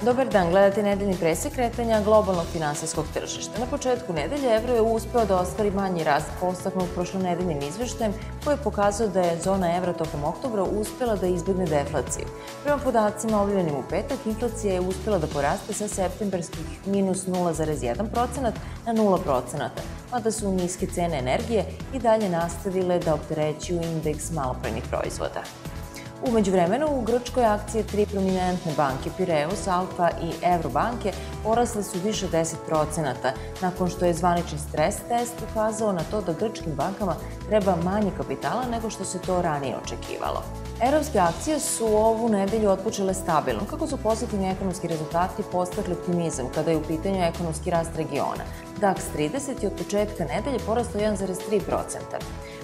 Dobar dan, gledate nedeljni presek kretanja globalnog finansijskog tržišta. Na početku nedelje evro je uspeo da ostvari manji rast podstaknut prošlonedeljnim izveštajem koji je pokazao da je zona evra tokom oktobra uspela da izbegne deflaciju. Prema podacima objavljenim u petak, inflacija je uspela da poraste sa septemberskih minus 0,1% na 0%, mada su niske cene energije i dalje nastavile da opterećuju indeks maloprodajnih proizvoda. U međuvremenu, u Grčkoj akcije tri prominentne banke, Pireus, Alfa i Evrobanke, porasle su više 10%, nakon što je zvanični stres test ukazao na to da grčkim bankama treba manje kapitala nego što se to ranije očekivalo. Evropske akcije su ovu nedelju otpočele stabilno, kako su pozitivni ekonomski rezultati podstakli optimizam kada je u pitanju ekonomski rast regiona. DAX 30 je od početka nedelje porastao 1,3%.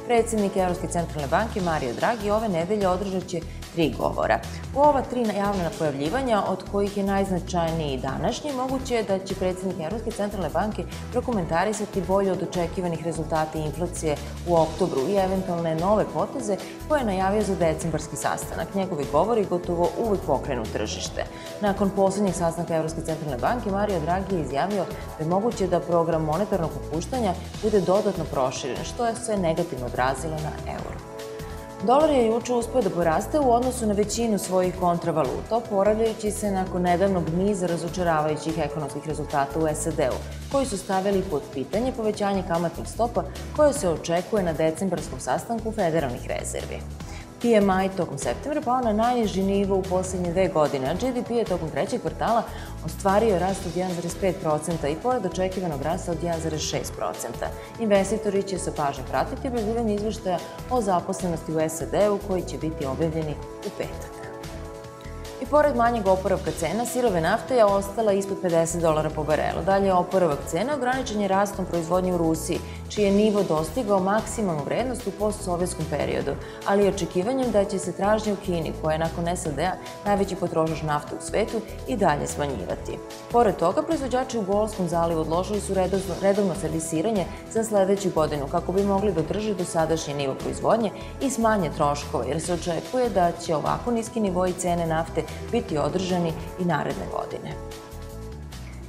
Predsjednik Evropske centralne banke Mario Draghi ove nedelje održat će 3 govora. U ova 3 javna pojavljivanja, od kojih je najznačajniji današnji, moguće je da će predsjednik Evropske centralne banke prokomentarisati bolje od očekivanih rezultata inflacije u oktobru i eventualne nove poteze koje je najavio za decembarski sastanak. Njegovi govori gotovo uvek pokrenu tržište. Nakon poslednjeg sastanka Evropske centralne banke, Mario Draghi je izjavio da je moguće da program monetarnog popuštanja bude dodatno proširen, što je se negativno odrazilo na euro. Dolar je juče uspeo da poraste u odnosu na većinu svojih kontravaluta, oporavljajući se nakon nedavnog niza razočaravajućih ekonomskih rezultata u SAD-u, koji su stavili pod pitanje povećanje kamatnih stopa koje se očekuje na decembarskom sastanku federalnih rezervi. PMI tokom septembra pao na najniži nivo u poslednje 2 godine, a GDP je tokom trećeg kvartala ostvario rast od 1,5% i pored očekivanog rasta od 1,6%. Investitori će sa pažnjom pratiti objavljivanje izveštaja o zaposlenosti u SAD-u koji će biti objavljeni u petak. I pored manjeg oporavka cena, sirove nafte je ostala ispod $50 po barelu. Dalje, oporavak cena ograničen je rastom proizvodnje u Rusiji, čiji je nivo dostigao maksimalnu vrednost u postsovjetskom periodu, ali i očekivanjem da će se tražnja u Kini, koja je nakon SAD-a najveći potrošač nafte u svetu, i dalje smanjivati. Pored toga, proizvođači u Golfskom zalivu odložili su redovno servisiranje za sledeću godinu kako bi mogli da održe dosadašnji nivo proizvodnje i smanje troškova, jer se očekuje da će ovako niski nivoi cene nafte biti održani i naredne godine.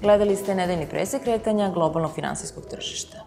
Gledali ste nedeljni presek kretanja globalnog finansijskog tržišta.